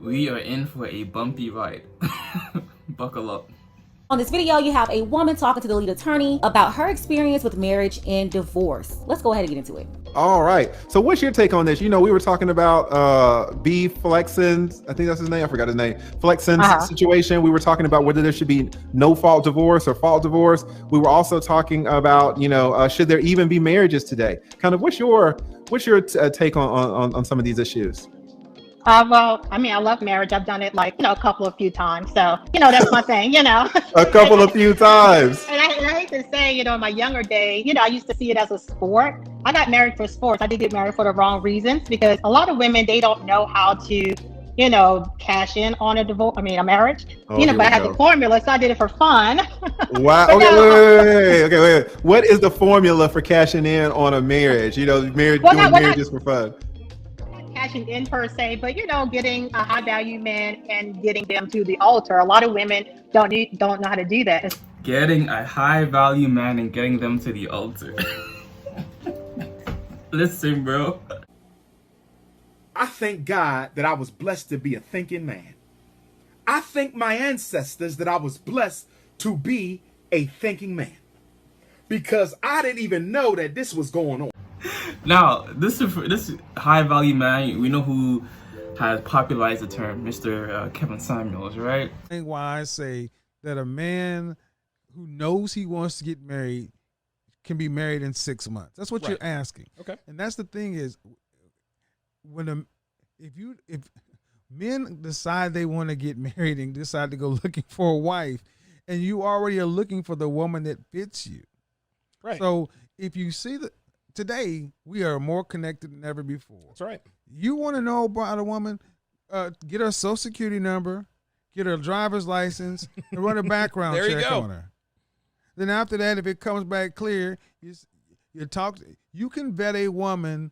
We are in for a bumpy ride. Buckle up. On this video, you have a woman talking to the lead attorney about her experience with marriage and divorce. Let's go ahead and get into it. All right. So what's your take on this? You know, we were talking about B. Flexen's, I think that's his name. I forgot his name. Flexen's situation. We were talking about whether there should be no fault divorce or fault divorce. We were also talking about, you know, should there even be marriages today? Kind of what's your take on some of these issues? Well, I mean, I love marriage. I've done it like, a few times. So, that's my thing, A few times. And I hate to say, in my younger day, I used to see it as a sport. I got married for sports. I did get married for the wrong reasons because a lot of women, they don't know how to, cash in on a marriage. But I had the formula, so I did it for fun. Wow. Okay, wait. What is the formula for cashing in on a marriage? Doing marriages for fun. Cashing in per se, but getting a high value man and getting them to the altar. A lot of women don't know how to do that. Getting a high value man and getting them to the altar. Listen, bro. I thank God that I was blessed to be a thinking man. I thank my ancestors that I was blessed to be a thinking man, because I didn't even know that this was going on. Now, this high value man, we know who has popularized the term, Mr. Kevin Samuels, right? Why I say that a man who knows he wants to get married can be married in 6 months. That's what you're asking. Okay. And that's the thing is, if men decide they want to get married and decide to go looking for a wife, and you already are looking for the woman that fits you. Right. So if you see that today we are more connected than ever before. That's right. You want to know about a woman, get her social security number, get her driver's license, and run a background check on her. Then after that, if it comes back clear, you can vet a woman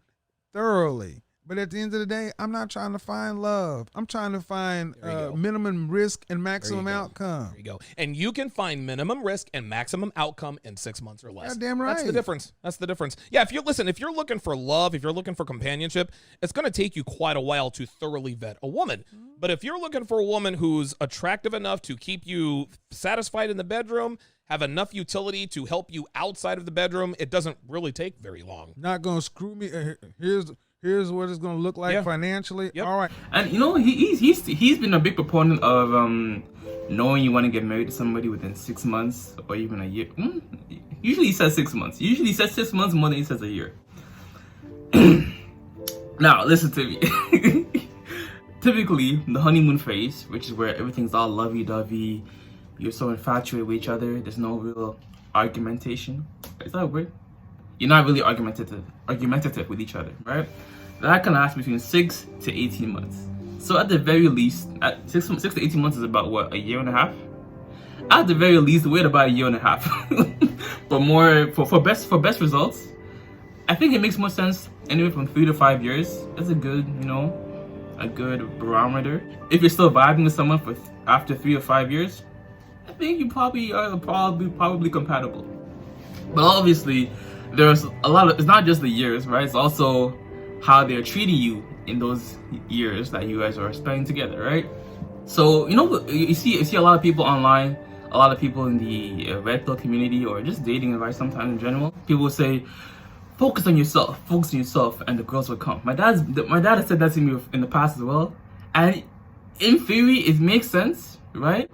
thoroughly. But at the end of the day, I'm not trying to find love. I'm trying to find minimum risk and maximum outcome. There you go. And you can find minimum risk and maximum outcome in 6 months or less. Damn right. That's the difference. That's the difference. Yeah, if you're looking for love, if you're looking for companionship, it's going to take you quite a while to thoroughly vet a woman. But if you're looking for a woman who's attractive enough to keep you satisfied in the bedroom, have enough utility to help you outside of the bedroom, it doesn't really take very long. Not going to screw me. Here's what it's going to look like financially. Yep. All right. And he's been a big proponent of knowing you want to get married to somebody within 6 months or even a year. Usually he says 6 months. Usually he says 6 months more than he says a year. Now listen to me. Typically, the honeymoon phase, which is where everything's all lovey-dovey, you're so infatuated with each other, there's no real argumentation. Is that a word? You're not really argumentative with each other, right? That can last between 6 to 18 months. So at the very least, 6 to 18 months is about what, a year and a half? At the very least, wait about a year and a half. But more for best results, I think it makes more sense anywhere from 3 to 5 years. That's a good, a good barometer. If you're still vibing with someone after 3 or 5 years, I think you probably are probably compatible. But obviously, there's a lot of, it's not just the years, right? It's also how they're treating you in those years that you guys are spending together, right? So, you see a lot of people online, a lot of people in the red pill community or just dating advice sometimes in general. People will say, focus on yourself, and the girls will come. My dad has said that to me in the past as well. And in theory, it makes sense, right?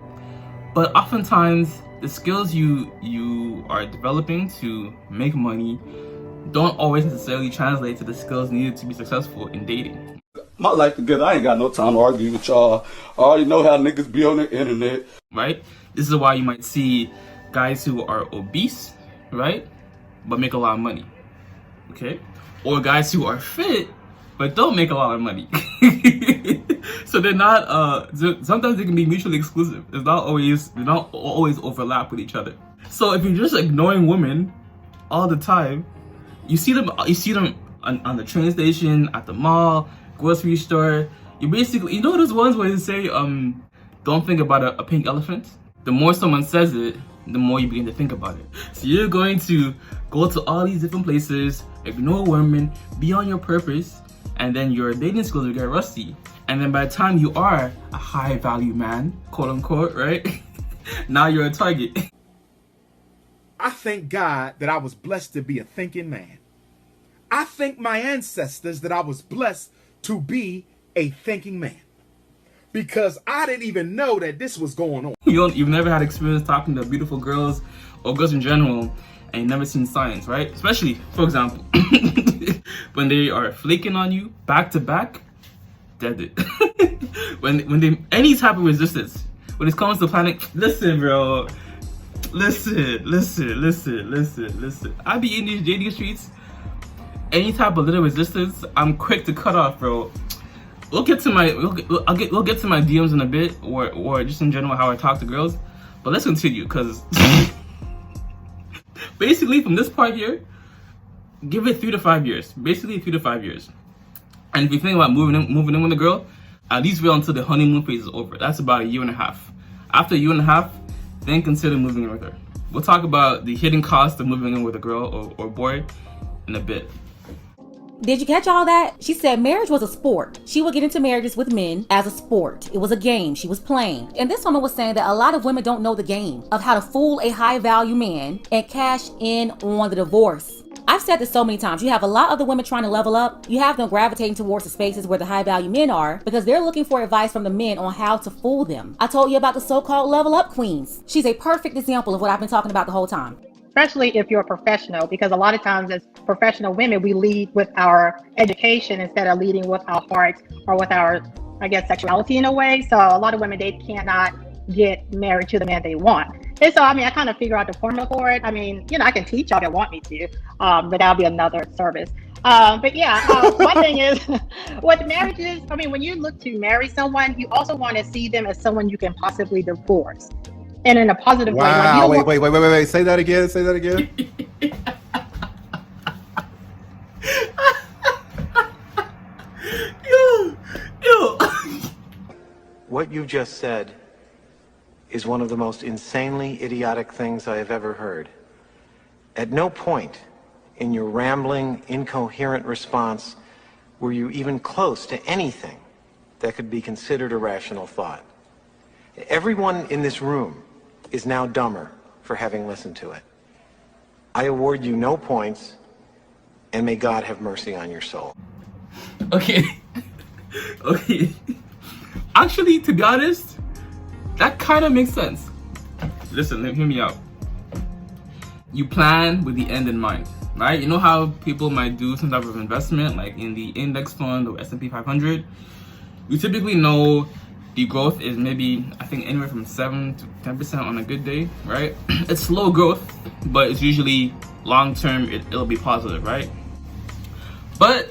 But oftentimes, the skills you are developing to make money don't always necessarily translate to the skills needed to be successful in dating. My life together, I ain't got no time to argue with y'all. I already know how niggas be on the internet. Right? This is why you might see guys who are obese, right? But make a lot of money. Okay? Or guys who are fit, but don't make a lot of money. So they're not, sometimes they can be mutually exclusive. They don't always overlap with each other. So if you're just ignoring women all the time, you see them on the train station, at the mall, grocery store. You basically, those ones where they say, don't think about a pink elephant? The more someone says it, the more you begin to think about it. So you're going to go to all these different places, ignore women, be on your purpose, and then your dating skills will get rusty. And then by the time you are a high value man, quote unquote, right? Now you're a target. I thank God that I was blessed to be a thinking man. I thank my ancestors that I was blessed to be a thinking man. Because I didn't even know that this was going on. You've never had experience talking to beautiful girls or girls in general, and you've never seen signs, right? Especially, for example, when they are flaking on you back to back, dead it. when they any type of resistance, when it comes to panic, listen, bro. Listen. I be in these JD streets. Any type of little resistance, I'm quick to cut off, bro. We'll get to my DMs in a bit, or just in general how I talk to girls. But let's continue, because basically from this part here, give it 3 to 5 years. Basically 3 to 5 years. And if you think about moving in with a girl, at least wait until the honeymoon phase is over. That's about 1.5 years. After 1.5 years, then consider moving in with her. We'll talk about the hidden cost of moving in with a girl or boy in a bit. Did you catch all that? She said marriage was a sport. She would get into marriages with men as a sport. It was a game she was playing. And this woman was saying that a lot of women don't know the game of how to fool a high value man and cash in on the divorce. I've said this so many times. You have a lot of the women trying to level up. You have them gravitating towards the spaces where the high value men are because they're looking for advice from the men on how to fool them. I told you about the so-called level up queens. She's a perfect example of what I've been talking about the whole time. Especially if you're a professional, because a lot of times as professional women, we lead with our education instead of leading with our heart or with our, I guess, sexuality in a way. So a lot of women, they cannot get married to the man they want. And so, I mean, I kind of figure out the formula for it. I mean, you know, I can teach y'all that want me to, but that'll be another service. But yeah, one thing is with marriages, I mean, when you look to marry someone, you also want to see them as someone you can possibly divorce. And in a positive way. Wow, wait. Say that again. Yo. What you just said is one of the most insanely idiotic things I have ever heard. At no point in your rambling, incoherent response were you even close to anything that could be considered a rational thought. Everyone in this room is now dumber for having listened to it. I award you no points, and may God have mercy on your soul. Okay. Actually, to be honest, that kind of makes sense. Listen, hear me out. You plan with the end in mind, right? You know how people might do some type of investment, like in the index fund or S&P 500? We typically know the growth is maybe, I think, anywhere from 7 to 10% on a good day, right? It's slow growth, but it's usually long-term, it'll be positive, right? But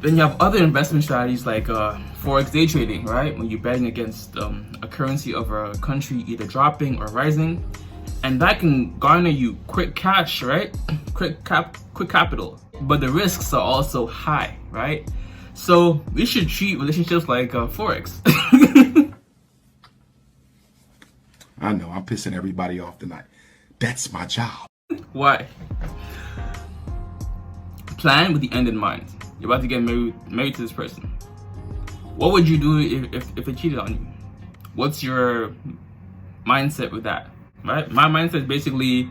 then you have other investment strategies like Forex day trading, right? When you're betting against a currency of a country either dropping or rising, and that can garner you quick cash, right? Quick capital, but the risks are also high, right? So we should treat relationships like Forex. I know, I'm pissing everybody off tonight. That's my job. Why? Plan with the end in mind. You're about to get married to this person. What would you do if they cheated on you? What's your mindset with that? Right? My mindset is basically,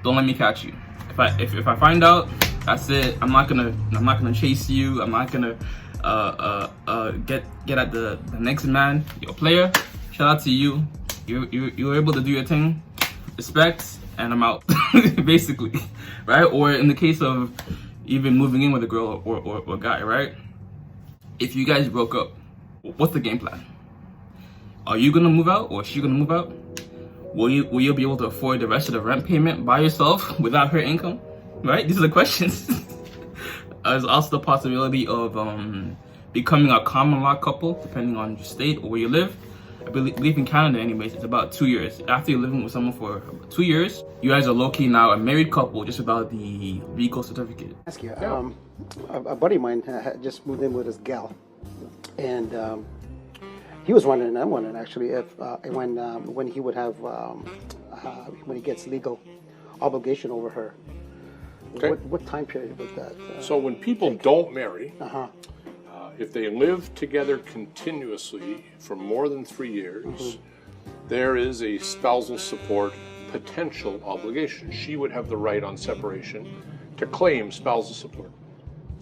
don't let me catch you. If I find out, that's it. I'm not gonna chase you. I'm not gonna get at the next man. You're a player. Shout out to you. You were able to do your thing. Respect, and I'm out. Basically, right? Or in the case of even moving in with a girl or guy, right? If you guys broke up, what's the game plan? Are you gonna move out, or is she gonna move out? Will you be able to afford the rest of the rent payment by yourself without her income? Right? These are the questions. There's also the possibility of becoming a common law couple, depending on your state or where you live. I believe in Canada anyways, it's about 2 years. After you're living with someone for 2 years, you guys are low-key now a married couple just without the legal certificate. Ask you, a buddy of mine had just moved in with his gal, and he was wondering, and I'm wondering actually, if when he would have, when he gets legal obligation over her, okay. What time period was that? So when people don't marry, If they live together continuously for more than 3 years, there is a spousal support potential obligation. She would have the right on separation to claim spousal support.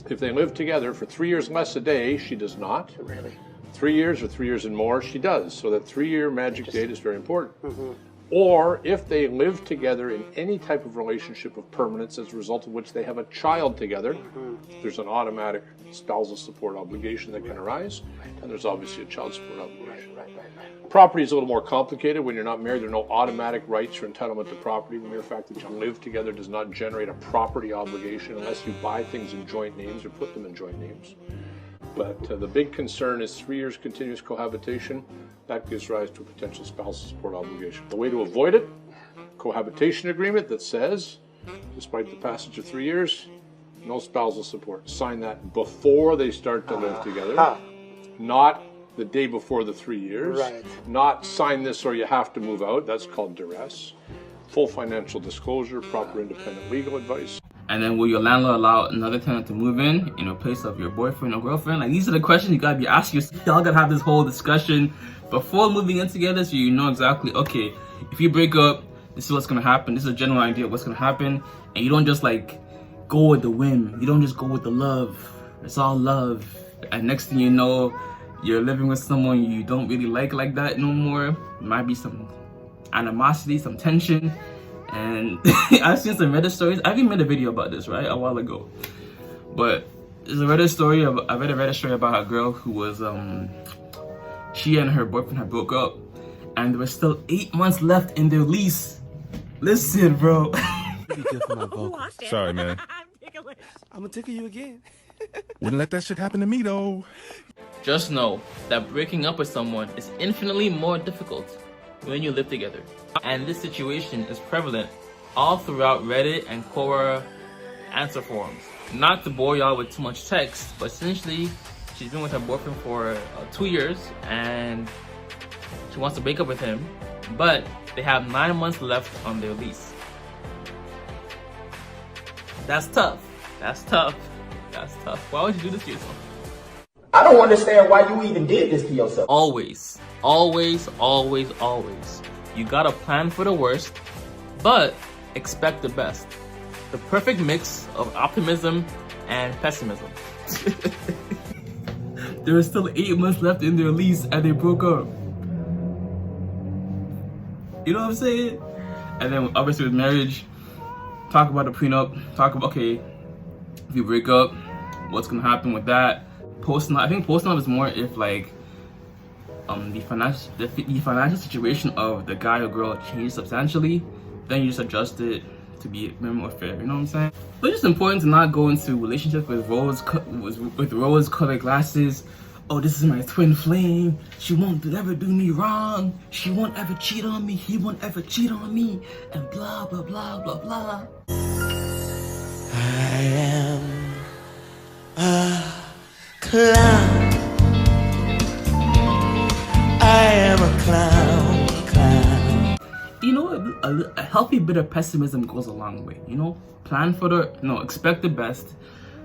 If they live together for 3 years less a day, she does not. Really? 3 years or 3 years and more, she does. So that 3-year magic date is very important. Or if they live together in any type of relationship of permanence as a result of which they have a child together, there's an automatic spousal support obligation that can arise, and there's obviously a child support obligation. Property is a little more complicated. When you're not married, there are no automatic rights or entitlement to property. The mere fact that you live together does not generate a property obligation unless you buy things in joint names or put them in joint names. But the big concern is 3 years continuous cohabitation. That gives rise to a potential spousal support obligation. The way to avoid it, cohabitation agreement that says, despite the passage of 3 years, no spousal support. Sign that before they start to live together, not the day before the 3 years. Not sign this or you have to move out. That's called duress. Full financial disclosure, proper independent legal advice. And then will your landlord allow another tenant to move in place of your boyfriend or girlfriend? Like, these are the questions you gotta be asking yourself. Y'all gotta have this whole discussion before moving in together, so you know exactly, okay, if you break up, this is what's gonna happen. This is a general idea of what's gonna happen. And you don't just like go with the whim. You don't just go with the love. It's all love. And next thing you know, you're living with someone you don't really like that no more. There might be some animosity, some tension. And I've seen some Reddit stories. I even made a video about this, right, a while ago. But there's a Reddit story. I read a Reddit story about a girl who was, she and her boyfriend had broke up, and there was still 8 months left in their lease. Listen, bro. Sorry, man. I'm gonna tickle you again. Wouldn't let that shit happen to me, though. Just know that breaking up with someone is infinitely more difficult when you live together. And this situation is prevalent all throughout Reddit and Quora answer forums. Not to bore y'all with too much text, but essentially, she's been with her boyfriend for 2 years and she wants to break up with him, but they have 9 months left on their lease. That's tough. That's tough. That's tough. Why would you do this to yourself? I don't understand why you even did this to yourself. Always, always, always, always. You gotta plan for the worst, but expect the best. The perfect mix of optimism and pessimism. There is still 8 months left in their lease and they broke up. You know what I'm saying? And then obviously with marriage, talk about the prenup, talk about, okay, if you break up, what's gonna happen with that? I think post-nup is more if like the financial situation of the guy or girl changes substantially, then you just adjust it to be more fair. You know what I'm saying? But it's just important to not go into relationships with rose-colored glasses. Oh, this is my twin flame. She won't ever do me wrong. She won't ever cheat on me. He won't ever cheat on me. And blah blah blah blah blah. I am a clown. I am a clown. You know, a healthy bit of pessimism goes a long way. You know, expect the best,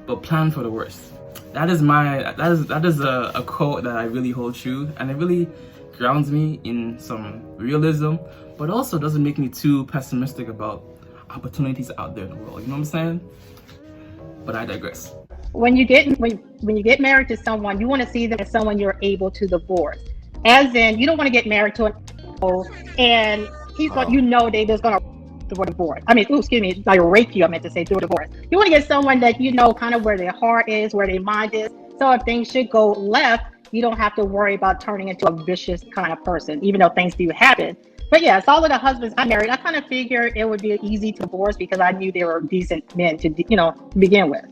but plan for the worst. That is a quote that I really hold true, and it really grounds me in some realism, but also doesn't make me too pessimistic about opportunities out there in the world. You know what I'm saying? But I digress. When you get married to someone, you want to see them as someone you're able to divorce. As in, you don't want to get married to an and he's going, you know, they're just going to divorce. I mean, excuse me, like rape you. I meant to say through divorce. You want to get someone that you know kind of where their heart is, where their mind is. So if things should go left, you don't have to worry about turning into a vicious kind of person, even though things do happen. But yes, all of the husbands I married, I kind of figured it would be easy to divorce because I knew they were decent men to, begin with.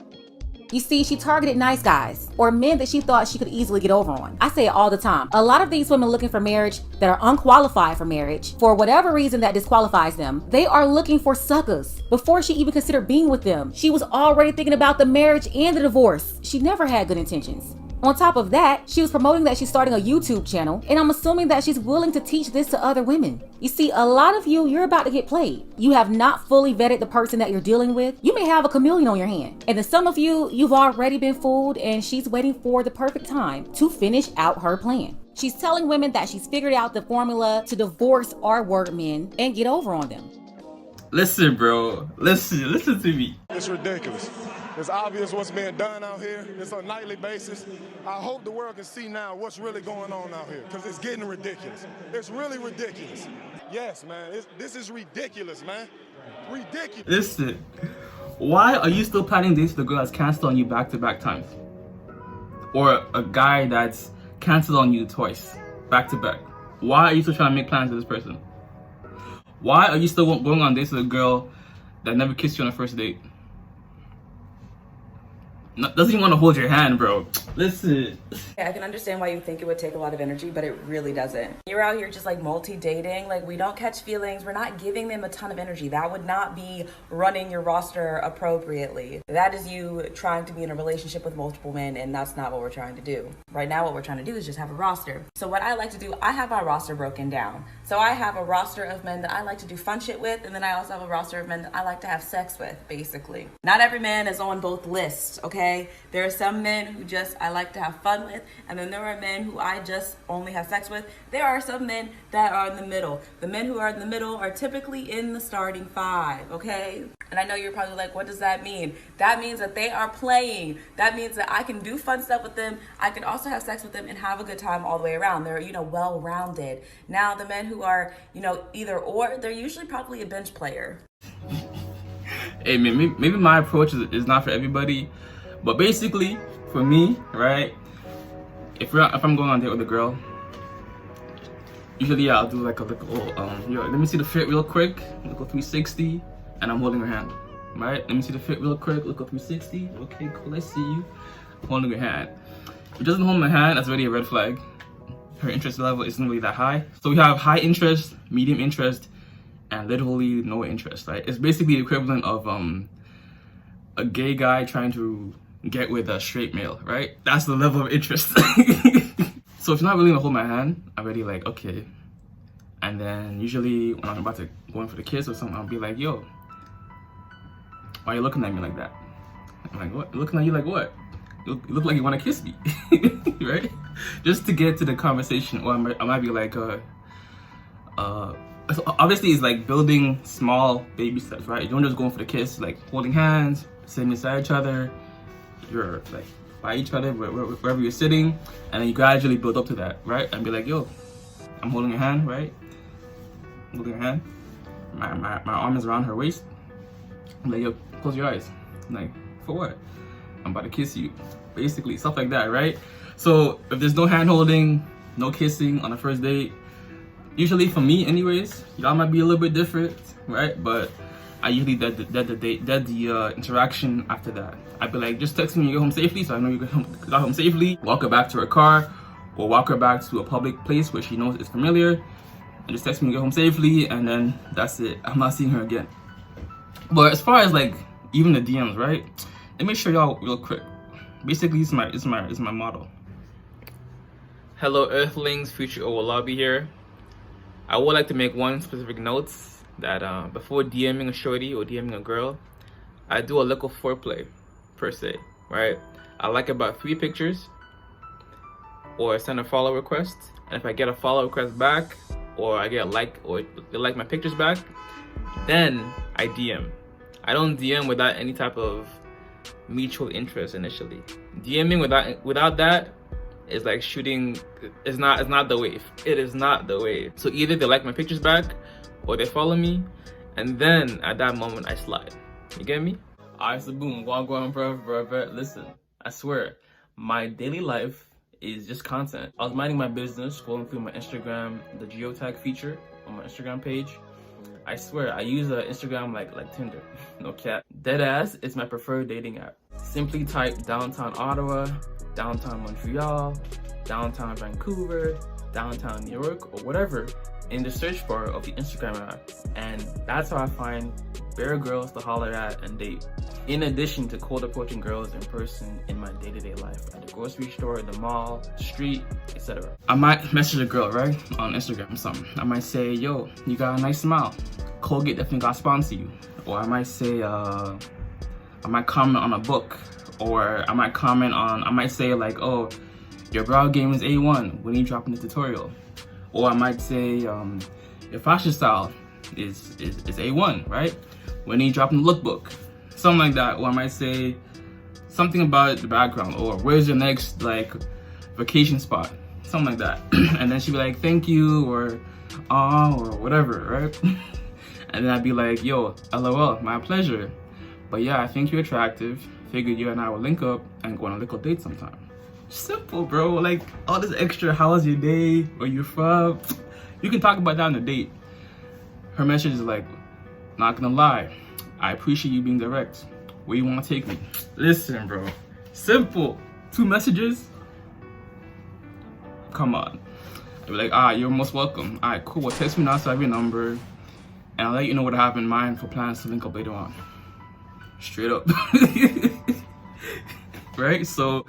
You see, she targeted nice guys or men that she thought she could easily get over on. I say it all the time. A lot of these women looking for marriage that are unqualified for marriage, for whatever reason that disqualifies them, they are looking for suckers. Before she even considered being with them, she was already thinking about the marriage and the divorce. She never had good intentions. On top of that, she was promoting that she's starting a YouTube channel, and I'm assuming that she's willing to teach this to other women. You see, a lot of you're about to get played. You have not fully vetted the person that you're dealing with. You may have a chameleon on your hand. And then some of you've already been fooled, and she's waiting for the perfect time to finish out her plan. She's telling women that she's figured out the formula to divorce R-word men and get over on them. Listen, bro. Listen to me. It's ridiculous. It's obvious what's being done out here. It's on a nightly basis. I hope the world can see now what's really going on out here, because it's getting ridiculous. It's really ridiculous. Yes, man. This is ridiculous, man. Ridiculous. Listen, why are you still planning dates with a girl that's canceled on you back-to-back times? Or a guy that's canceled on you twice, back-to-back? Why are you still trying to make plans with this person? Why are you still going on dates with a girl that never kissed you on a first date? Doesn't even want to hold your hand, bro. Listen. I can understand why you think it would take a lot of energy, but it really doesn't. You're out here just like multi-dating. Like, we don't catch feelings. We're not giving them a ton of energy. That would not be running your roster appropriately. That is you trying to be in a relationship with multiple men, and that's not what we're trying to do. Right now, what we're trying to do is just have a roster. So what I like to do, I have my roster broken down. So I have a roster of men that I like to do fun shit with, and then I also have a roster of men that I like to have sex with, basically. Not every man is on both lists, okay? There are some men who just I like to have fun with, and then there are men who I just only have sex with. There are some men that are in the middle. The men who are in the middle are typically in the starting five, okay? And I know you're probably like, what does that mean? That means that they are playing. That means that I can do fun stuff with them. I can also have sex with them and have a good time all the way around. They're, well-rounded. Now, the men who are, either or, they're usually probably a bench player. Hey, man, maybe my approach is not for everybody. But basically, for me, right, if I'm going on a date with a girl, usually I'll do like a little, let me see the fit real quick, look a 360, and I'm holding her hand, right? Let me see the fit real quick, look a 360, okay, cool, I see you, I'm holding her hand. If it doesn't hold my hand, that's already a red flag. Her interest level isn't really that high. So we have high interest, medium interest, and literally no interest, right? It's basically the equivalent of a gay guy trying to get with a straight male, right? That's the level of interest. So if you're not willing to hold my hand, I'm already like, okay. And then usually when I'm about to go in for the kiss or something, I'll be like, yo, why are you looking at me like that? I'm like, what? Looking at you like what? You look like you want to kiss me, right? Just to get to the conversation. Or I might be like, so obviously it's like building small baby steps, right? You don't just go in for the kiss, like holding hands, sitting beside each other. You're like by each other wherever you're sitting, and then you gradually build up to that, right? And be like, yo, I'm holding your hand, right? Holding your hand. My arm is around her waist. I'm like, yo, close your eyes. I'm like, for what? I'm about to kiss you. Basically, stuff like that, right? So if there's no hand holding, no kissing on a first date, usually for me anyways, y'all might be a little bit different, right? But I usually dead the interaction after that. I'd be like, just text me when you get home safely, so I know you got home safely. Walk her back to her car, or walk her back to a public place where she knows is familiar, and just text me when you get home safely, and then that's it. I'm not seeing her again. But as far as like even the DMs, right? Let me show y'all real quick. Basically, it's my model. Hello, Earthlings, future Owolabby here. I would like to make one specific note that before DMing a shorty or DMing a girl, I do a little foreplay, per se, right? I like about 3 pictures, or send a follow request, and if I get a follow request back, or I get a like, or they like my pictures back, then I DM. I don't DM without any type of mutual interest initially. DMing without that is like shooting. It's not the wave. It is not the wave. So either they like my pictures back, or they follow me, and then at that moment I slide. You get me? Alright, so boom, walk on, bro. Listen, I swear, my daily life is just content. I was minding my business, scrolling through my Instagram, the geotag feature on my Instagram page. I swear, I use Instagram like Tinder, no cap. Deadass, it's my preferred dating app. Simply type downtown Ottawa, downtown Montreal, downtown Vancouver, downtown New York, or whatever in the search bar of the Instagram app. And that's how I find bare girls to holler at and date. In addition to cold approaching girls in person in my day-to-day life, at the grocery store, the mall, street, etc. I might message a girl, right, on Instagram or something. I might say, yo, you got a nice smile. Colgate definitely got sponsor you. Or I might say, I might comment on a book. Or I might say like, oh, your brow game is A1 when you drop in the tutorial. Or I might say, your fashion style is A1, right? When you drop in the lookbook. Something like that. Or I might say something about the background, or where's your next like vacation spot, something like that. And then she'd be like, thank you, or whatever, right? And then I'd be like, yo, LOL, my pleasure. But yeah, I think you're attractive. Figured you and I will link up and go on a little date sometime. Simple, bro. Like all this extra, how was your day, where you from, you can talk about that on a date. Her message is like, not gonna lie, I appreciate you being direct. Where you want to take me? Listen, bro. Simple. 2 messages? Come on. I'll be like, you're most welcome. Alright, cool. Well, text me now so I have your number. And I'll let you know what I have in mind for plans to link up later on. Straight up. Right? So,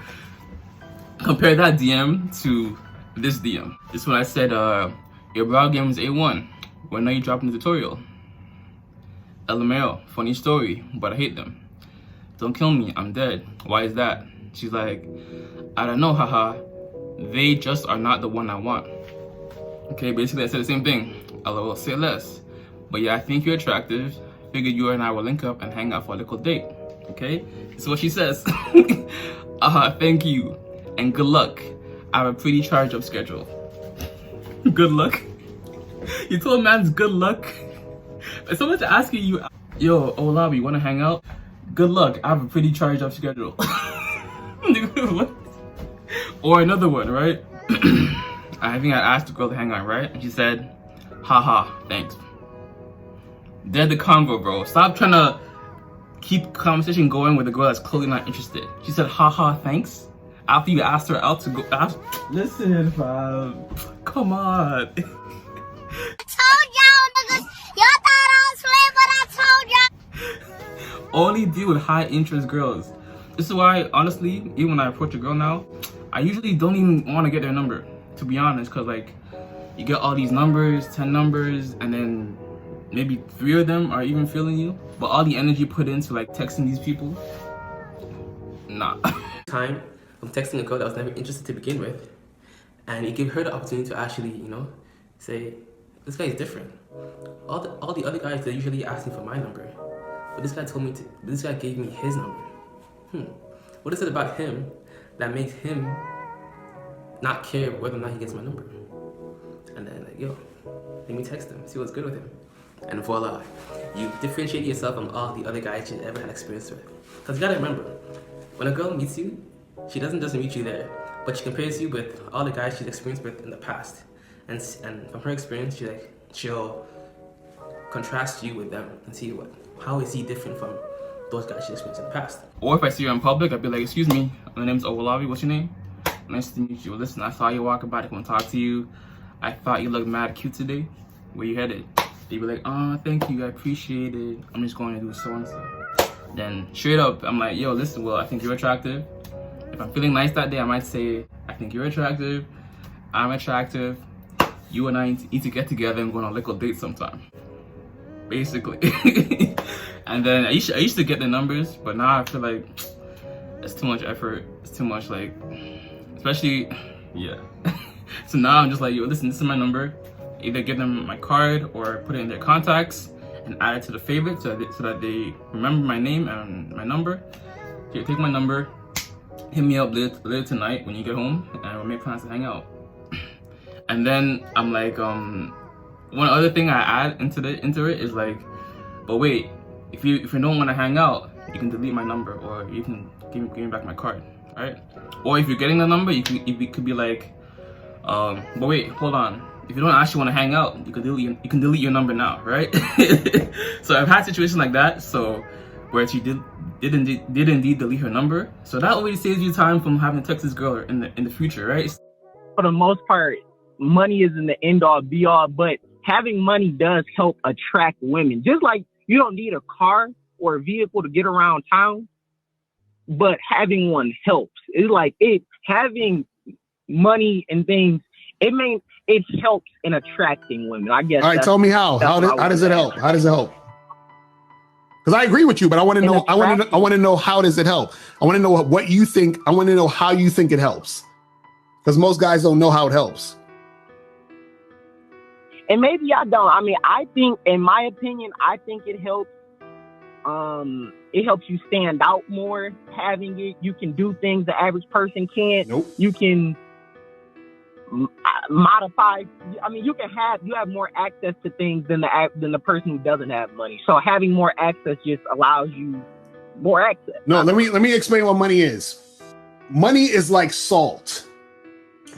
compare that DM to this DM. This is when I said, your brow game is A1. When are you dropping the tutorial? LMAO, funny story, but I hate them. Don't kill me, I'm dead. Why is that? She's like, I don't know, haha. They just are not the one I want. Okay, basically I said the same thing. LOL, say less. But yeah, I think you're attractive. Figured you and I will link up and hang out for a little date. Okay? This is what she says. Thank you. And good luck. I have a pretty charged up schedule. Good luck? You told man's good luck? If someone's asking you, yo, Owolabby, you wanna hang out? Good luck, I have a pretty charged up schedule. What? Or another one, right? I think I asked the girl to hang out, right? And she said, haha, thanks. Dead the convo, bro. Stop trying to keep conversation going with a girl that's clearly not interested. She said, haha, thanks. After you asked her out to go. Listen, fam. Come on. Only deal with high interest girls. This is why, honestly, even when I approach a girl now, I usually don't even want to get their number, to be honest, because like you get all these numbers, 10 numbers, and then maybe 3 of them are even feeling you, but all the energy put into like texting these people, nah. Time I'm texting a girl that was never interested to begin with, and it gave her the opportunity to actually, you know, say, this guy is different. All the other guys, they're usually asking for my number. But this guy gave me his number. What is it about him that makes him not care whether or not he gets my number? And then like, yo, let me text him, see what's good with him. And voila, you differentiate yourself from all the other guys you ever had experience with. Because you gotta remember, when a girl meets you, she doesn't just meet you there, but she compares you with all the guys she's experienced with in the past. And from her experience, she'll contrast you with them and see how is he different from those guys she experienced in the past. Or if I see you in public, I'd be like, excuse me, my name's Owolabby, what's your name? Nice to meet you. Listen, I saw you walking by, I want to talk to you. I thought you looked mad cute today. Where you headed? They'd be like, thank you, I appreciate it. I'm just going to do so and so. Then straight up, I'm like, yo, listen, well, I think you're attractive. If I'm feeling nice that day, I might say, I think you're attractive, I'm attractive. You and I need to get together and go on a little date sometime. Basically. And then I used to get the numbers, but now I feel like it's too much effort. It's too much like, especially, yeah. So now I'm just like, yo, listen, this is my number. Either give them my card or put it in their contacts and add it to the favorites so that they remember my name and my number. Here, take my number. Hit me up later tonight when you get home, and we'll make plans to hang out. And then I'm like, one other thing I add into it is like, but wait, if you don't want to hang out, you can delete my number, or you can give me back my card, alright? Or if you're getting the number, you could be like, but wait, hold on. If you don't actually want to hang out, you can delete your number now, right? So I've had situations like that, so where she did indeed delete her number. So that always saves you time from having to text this girl in the future, right? For the most part, money isn't the end all be all, but having money does help attract women. Just like you don't need a car or a vehicle to get around town, but having one helps. It's like having money and things. It helps in attracting women. I guess. All right, tell me how. How does it help? How does it help? Because I agree with you, but I want to know. I want to know how does it help. I want to know what you think. I want to know how you think it helps. Because most guys don't know how it helps. And maybe I don't. I mean, I think, in my opinion, I think it helps. It helps you stand out more. Having it, you can do things the average person can't. Nope. You can modify. I mean, you have more access to things than the person who doesn't have money. So having more access just allows you more access. No, let me explain what money is. Money is like salt.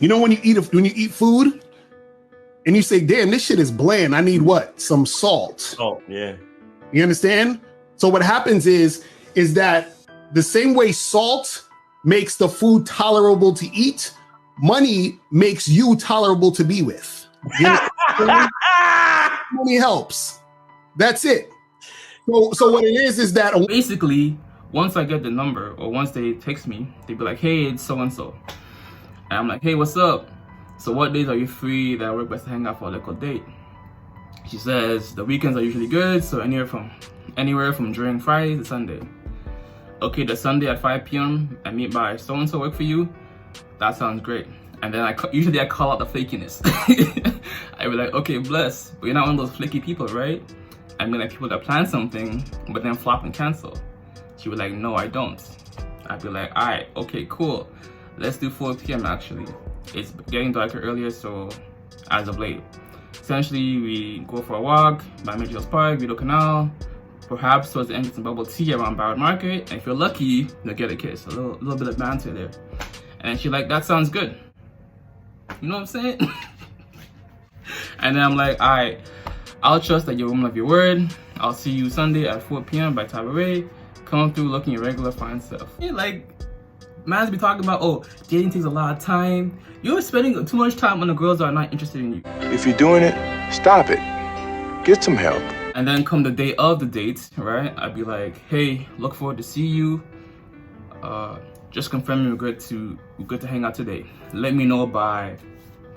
You know when you eat food and you say, "Damn, this shit is bland. I need what? Some salt." Salt, yeah. You understand? So what happens is that the same way salt makes the food tolerable to eat, money makes you tolerable to be with. Money helps. That's it. So what it is that basically, once I get the number or once they text me, they be like, "Hey, it's so and so," and I'm like, "Hey, what's up? So what days are you free that work best to hang out for a little date?" She says the weekends are usually good, so anywhere from during Friday to Sunday. Okay, the Sunday at 5 p.m. I meet by so and so work for you. That sounds great. And then usually I call out the flakiness. I be like, "Okay, bless, but you're not one of those flaky people, right?" I mean, like people that plan something but then flop and cancel. She was like, "No, I don't." I'd be like, "All right, okay, cool. Let's do 4 p.m. actually. It's getting darker earlier, so as of late. Essentially, we go for a walk by Mitchell's Park, Vito Canal, perhaps towards the end of some bubble tea around Broward Market. And if you're lucky, you'll get a kiss, a little bit of banter there." And she's like, "That sounds good." You know what I'm saying? And then I'm like, "All right, I'll trust that you're a woman of your word. I'll see you Sunday at 4 p.m. by Tabaret. Come through looking your regular fine stuff." Yeah, like, man's be talking about, "Oh, dating takes a lot of time." You're spending too much time on the girls that are not interested in you. If you're doing it, stop it. Get some help. And then come the day of the date, right? I'd be like, "Hey, look forward to see you. Just confirming we're good to hang out today. Let me know by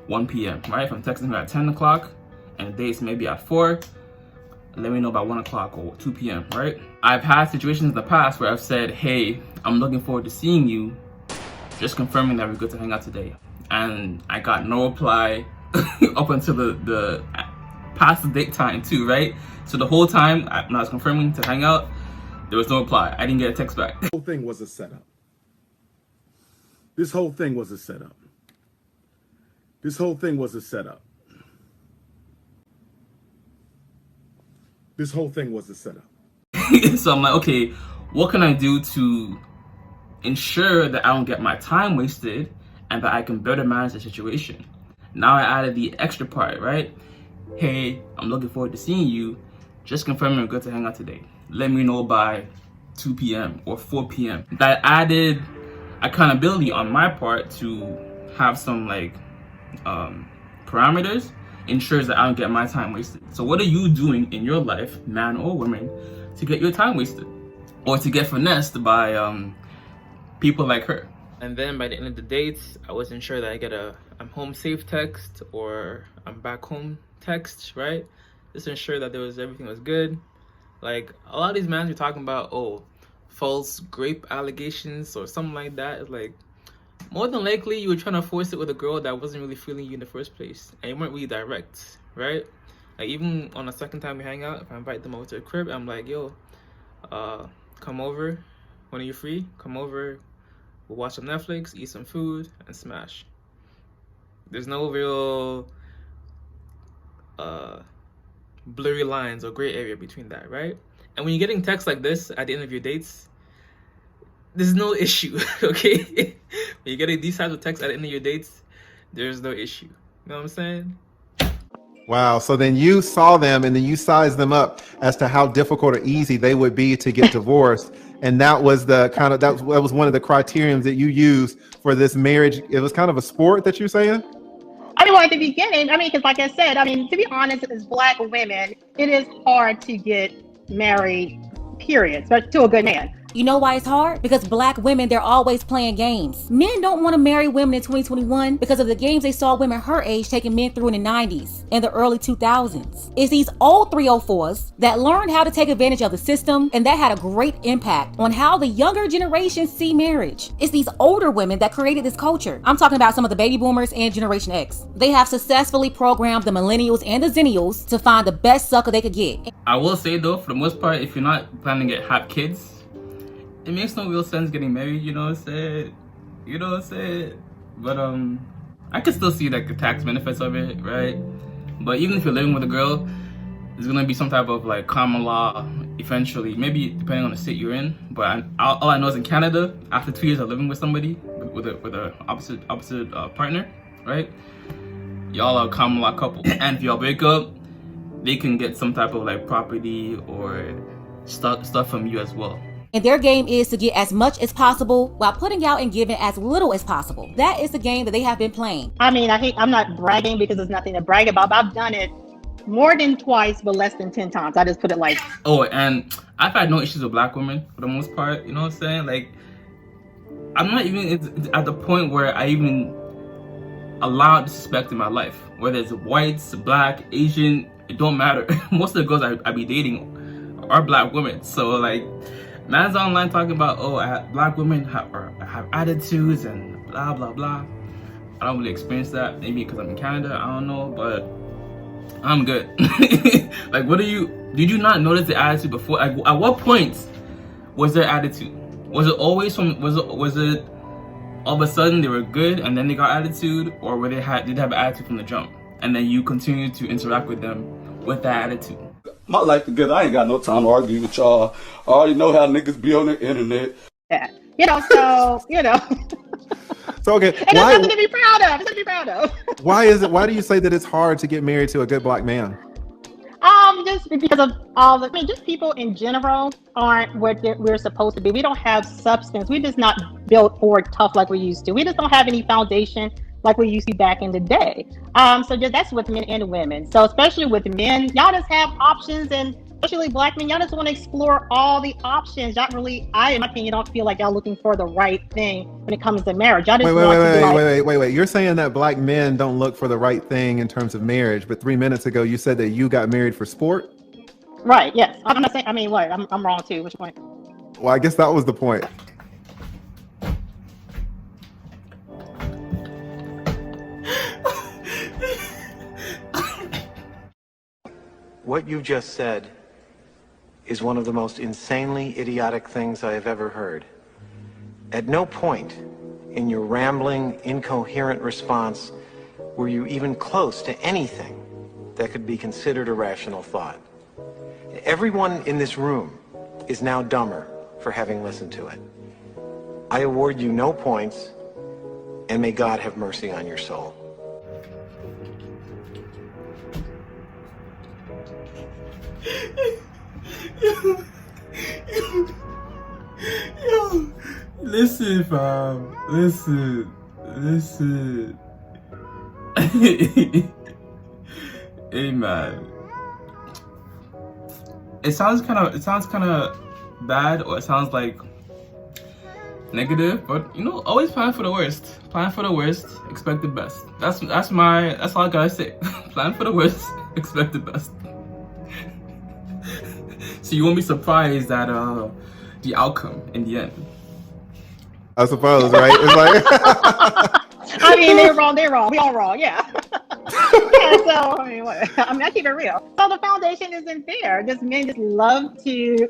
1 p.m. right? If I'm texting her at 10 o'clock and the date's maybe at 4, let me know by 1 o'clock or 2 p.m. right? I've had situations in the past where I've said, "Hey, I'm looking forward to seeing you. Just confirming that we're good to hang out today." And I got no reply up until the past the date time too, right? So the whole time when I was confirming to hang out, there was no reply. I didn't get a text back. The whole thing was a setup. This whole thing was a setup. This whole thing was a setup. This whole thing was a setup. So I'm like, okay, what can I do to ensure that I don't get my time wasted and that I can better manage the situation? Now I added the extra part, right? "Hey, I'm looking forward to seeing you. Just confirming we're good to hang out today. Let me know by 2 p.m. or 4 p.m. That added accountability on my part to have some parameters, ensures that I don't get my time wasted. So what are you doing in your life, man or woman, to get your time wasted? Or to get finessed by people like her? And then by the end of the date, I wasn't sure that I get a "I'm home safe" text or "I'm back home" text, right? Just ensure that everything was good. Like, a lot of these men are talking about, "Oh, false grape allegations" or something like that. It's like, more than likely you were trying to force it with a girl that wasn't really feeling you in the first place, and you weren't really direct, right? Like, even on the second time we hang out, if I invite them over to the crib, I'm like, "Yo, come over when you're free. Come over, we'll watch some Netflix, eat some food, and smash." There's no real blurry lines or gray area between that, right? And when you're getting texts like this at the end of your dates, there's no issue, okay? When you're getting these types of texts at the end of your dates, there's no issue. You know what I'm saying? Wow. So then you saw them and then you sized them up as to how difficult or easy they would be to get divorced. And that was that was one of the criterions that you used for this marriage. It was kind of a sport that you're saying? I mean, well, at the beginning, because like I said, to be honest, as Black women, it is hard to get, married, period, but to a good man. You know why it's hard? Because black women, they're always playing games. Men don't want to marry women in 2021 because of the games they saw women her age taking men through in the 90s and the early 2000s. It's these old 304s that learned how to take advantage of the system, and that had a great impact on how the younger generations see marriage. It's these older women that created this culture. I'm talking about some of the baby boomers and Generation X. They have successfully programmed the millennials and the zennials to find the best sucker they could get. I will say though, for the most part, if you're not planning to have kids, it makes no real sense getting married, you know what I'm saying? But I can still see like the tax benefits of it, right? But even if you're living with a girl, there's gonna be some type of like common law eventually, maybe depending on the state you're in. But all I know is in Canada, after 2 years of living with somebody, with a opposite partner, right? Y'all are a common law couple. And if y'all break up, they can get some type of like property or stuff from you as well. And their game is to get as much as possible while putting out and giving as little as possible. That is the game that they have been playing. I mean, I'm not bragging because there's nothing to brag about, but I've done it more than twice, but less than 10 times. I just put it like. Oh, and I've had no issues with black women for the most part, you know what I'm saying? Like, I'm not even at the point where I even allow disrespect in my life. Whether it's whites, black, Asian, it don't matter. Most of the girls I be dating are black women. So like, man's online talking about, black women have attitudes and blah, blah, blah. I don't really experience that. Maybe because I'm in Canada, I don't know, but I'm good. Like, did you not notice the attitude before? Like, at what point was their attitude? Was it always was it all of a sudden they were good and then they got attitude? Or did they have attitude from the jump? And then you continue to interact with them with that attitude? My life together, I ain't got no time to argue with y'all. I already know how niggas be on the internet. Yeah. So, So okay, and there's nothing to be proud of. Why do you say that it's hard to get married to a good black man? Just because of just people in general aren't what we're supposed to be. We don't have substance. We're just not built forward tough like we used to. We just don't have any foundation like we used to back in the day. So that's with men and women. So especially with men, y'all just have options, and especially black men, y'all just want to explore all the options. Y'all really, in my opinion, don't feel like y'all looking for the right thing when it comes to marriage. Y'all just wait. You're saying that black men don't look for the right thing in terms of marriage, but 3 minutes ago you said that you got married for sport? Right, yes. I'm not saying, what? I'm wrong too. Which point? Well, I guess that was the point. What you just said is one of the most insanely idiotic things I have ever heard. At no point in your rambling, incoherent response were you even close to anything that could be considered a rational thought. Everyone in this room is now dumber for having listened to it. I award you no points, and may God have mercy on your soul. Yo, listen, fam. Listen. Hey, man. It sounds kind of bad, or it sounds like negative, but always plan for the worst. Plan for the worst, expect the best. That's all I gotta say. Plan for the worst, expect the best. So you won't be surprised at the outcome in the end. I suppose, right? It's like they're wrong. We all wrong, yeah. So I keep it real. So the foundation isn't there. Just men just love to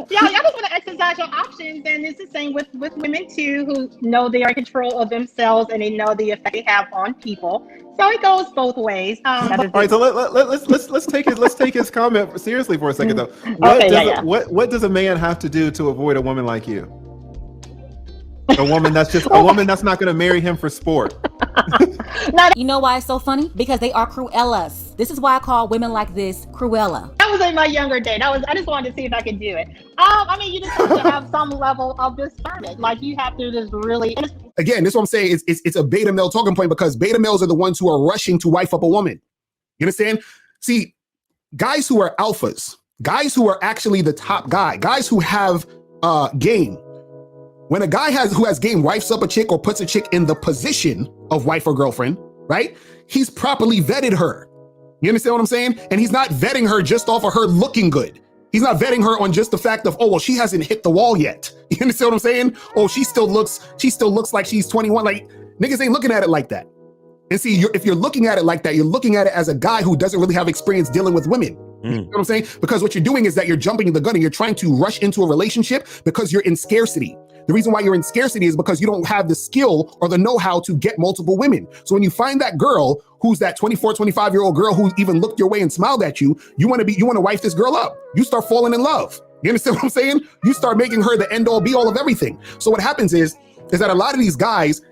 y'all just want to exercise your options, and it's the same with women too, who know they are in control of themselves and they know the effect they have on people. So it goes both ways. All right, so let's take his comment seriously for a second though. What does a man have to do to avoid a woman like you? A woman that's not going to marry him for sport. You know why it's so funny? Because they are Cruellas. This is why I call women like this Cruella. That was in my younger day. I just wanted to see if I could do it. You just have to have some level of discernment. Like, you have to just really. Again, this is what I'm saying. It's a beta male talking point, because beta males are the ones who are rushing to wife up a woman. You understand? See, guys who are alphas, guys who are actually the top guy, guys who have game. When a guy who has game wifes up a chick or puts a chick in the position of wife or girlfriend, right? He's properly vetted her. You understand what I'm saying? And he's not vetting her just off of her looking good. He's not vetting her on just the fact of, oh, well, she hasn't hit the wall yet. You understand what I'm saying? Oh, she still looks like she's 21. Like, niggas ain't looking at it like that. And see, if you're looking at it like that, you're looking at it as a guy who doesn't really have experience dealing with women. You know what I'm saying? Because what you're doing is that you're jumping the gun and you're trying to rush into a relationship because you're in scarcity. The reason why you're in scarcity is because you don't have the skill or the know-how to get multiple women. So when you find that girl who's that 24, 25-year-old girl who even looked your way and smiled at you, you want to wife this girl up. You start falling in love. You understand what I'm saying? You start making her the end-all be-all of everything. So what happens is that a lot of these guys,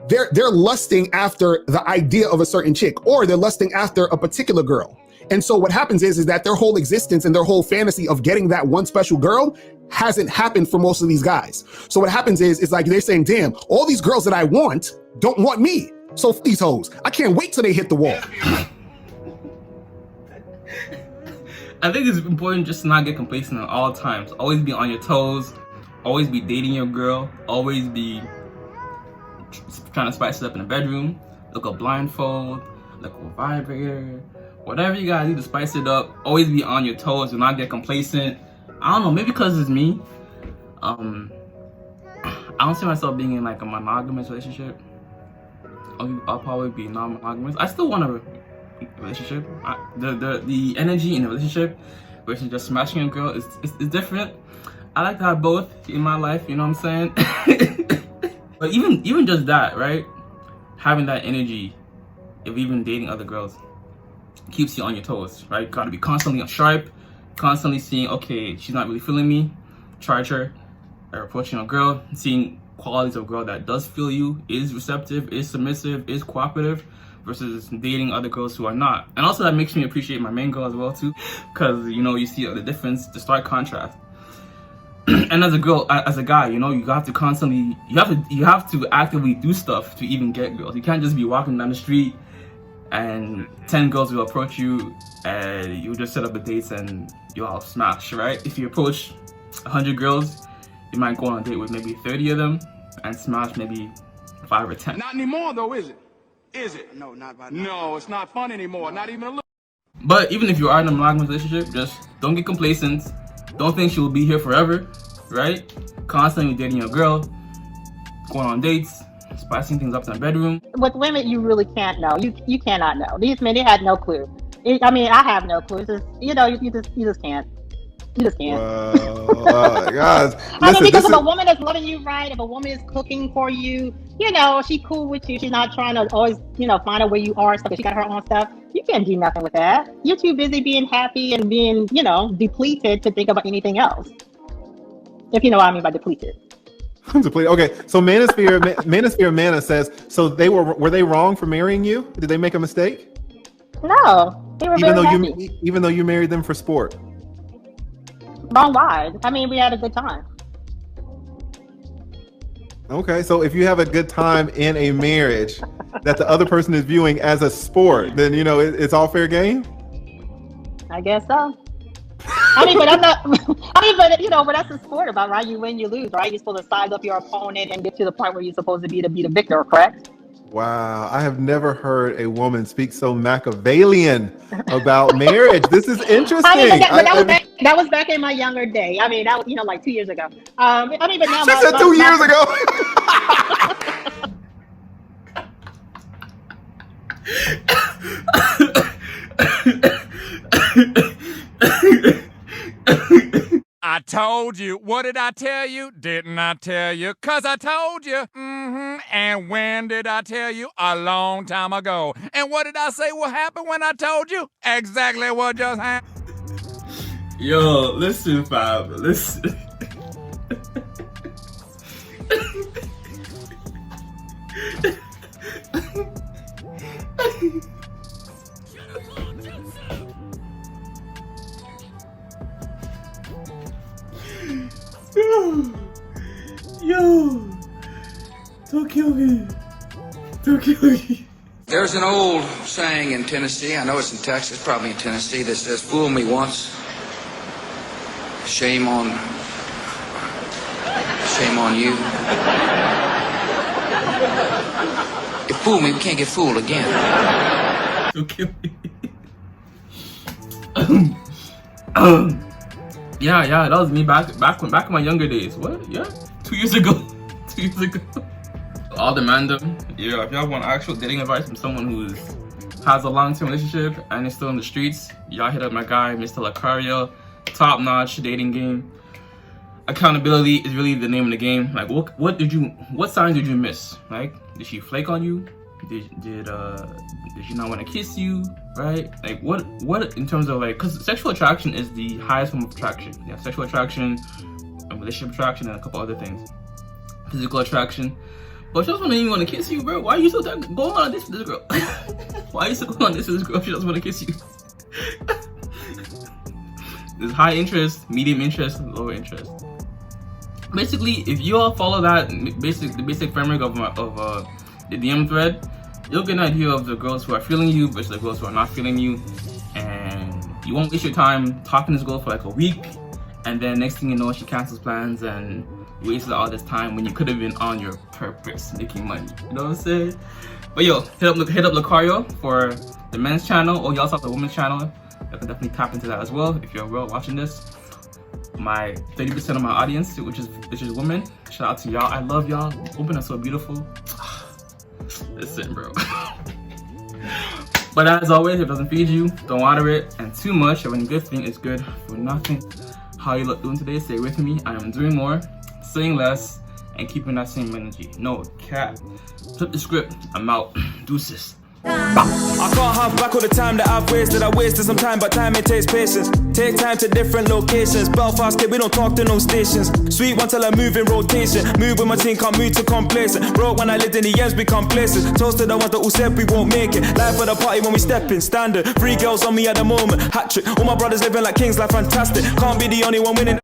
they're lusting after the idea of a certain chick, or they're lusting after a particular girl. And so what happens is that their whole existence and their whole fantasy of getting that one special girl hasn't happened for most of these guys. So what happens is, it's like they're saying, damn, all these girls that I want don't want me. So f these hoes. I can't wait till they hit the wall. I think it's important just to not get complacent at all times. Always be on your toes. Always be dating your girl. Always be trying to spice it up in the bedroom. Look a blindfold. Look a vibrator. Whatever you gotta do to spice it up. Always be on your toes. Do not get complacent. I don't know, maybe because it's me. I don't see myself being in like a monogamous relationship. I'll probably be non-monogamous. I still want a relationship. The energy in a relationship versus just smashing a girl is different. I like to have both in my life, you know what I'm saying? But even just that, right? Having that energy of even dating other girls keeps you on your toes, right? Gotta be constantly sharp, constantly seeing, okay, she's not really feeling me, charge her, or approaching a girl, seeing qualities of a girl that does feel you, is receptive, is submissive, is cooperative, versus dating other girls who are not. And also that makes me appreciate my main girl as well too, because you know, you see the difference, the stark contrast. And as a girl, as a guy, you know, you have to constantly, you have to actively do stuff to even get girls. You can't just be walking down the street and 10 girls will approach you and you just set up the dates and you'll all smash, right? If you approach 100 girls, you might go on a date with maybe 30 of them and smash maybe 5 or 10. Not anymore though, is it? Is it? No, not by now. No, it's not fun anymore. Not even a little. But even if you are in a monogamous relationship, just don't get complacent. Don't think she will be here forever, right? Constantly dating your girl, going on dates, spicing things up in the bedroom. With women, you really can't know. You cannot know. These men, they had no clue. I mean, I have no clue. It's just, you know, you just can't. You just can't. Guys, I mean, because if a woman is loving you right, if a woman is cooking for you, you know, she's cool with you. She's not trying to always, you know, find out where you are. So she got her own stuff. You can't do nothing with that. You're too busy being happy and being, you know, depleted to think about anything else. If you know what I mean by depleted. Okay, so Manosphere Mana says, so were they wrong for marrying you? Did they make a mistake? No, they were very happy. Even though you married them for sport. Wrong why? I mean, we had a good time. Okay, so if you have a good time in a marriage that the other person is viewing as a sport, then you know it's all fair game. I guess so. I mean, but I'm not. I mean, but you know, but that's the sport about, right? You win, you lose, right? You're supposed to size up your opponent and get to the point where you're supposed to be the victor, correct? Wow, I have never heard a woman speak so Machiavellian about marriage. This is interesting. I mean, that was back in my younger day. I mean, that was, you know, like 2 years ago. I mean, but now she said 2 years ago. I told you. What did I tell you? Didn't I tell you? 'Cause I told you. And when did I tell you? A long time ago. And what did I say will happen when I told you? Exactly what just happened. Yo, listen, fam. Listen. Yo, don't kill me. Don't kill me. There's an old saying in Tennessee, I know it's in Texas, probably in Tennessee, that says, fool me once, shame on you. You fool me, we can't get fooled again. Yeah, that was me back in my younger days. What? Yeah, 2 years ago. 2 years ago. All the random. Yeah, if y'all want actual dating advice from someone who has a long-term relationship and is still in the streets, y'all hit up my guy, Mr. Locario. Top-notch dating game. Accountability is really the name of the game. Like, what signs did you miss? Like, did she flake on you? Did she not want to kiss you? Right? Like, what in terms of, like, because sexual attraction is the highest form of attraction. Yeah, sexual attraction, relationship attraction, and a couple other things. Physical attraction. But she doesn't even want to kiss you, bro. Why are you still going on this with this girl? Why are you still going on this with this girl if she doesn't want to kiss you? There's high interest, medium interest, lower interest. Basically, if you all follow that the basic framework of the DM thread, you'll get an idea of the girls who are feeling you versus the girls who are not feeling you, and you won't waste your time talking to this girl for like a week, and then next thing you know, she cancels plans and wasted all this time when you could have been on your purpose, making money. You know what I'm saying? But yo, hit up Locario for the men's channel, or you also have the women's channel. You can definitely tap into that as well if you're a girl watching this. My 30% of my audience, which is women. Shout out to y'all. I love y'all. Women are so beautiful. Listen, bro. But as always, if it doesn't feed you, don't water it. And too much of any good thing is good for nothing. How you look doing today? Stay with me. I am doing more, saying less, and keeping that same energy. No cap. Flip the script. I'm out. Deuces. I can't have back all the time that I've wasted. I wasted some time, but time it takes patience. Take time to different locations. Belfast kid, we don't talk to no stations. Sweet one till I move in rotation. Move with my team, can't move to complacent. Broke when I lived in the ends, become places. Toast to the ones that all said we won't make it. Life for the party when we step in, standard. 3 girls on me at the moment, hat trick. All my brothers living like kings, like fantastic. Can't be the only one winning.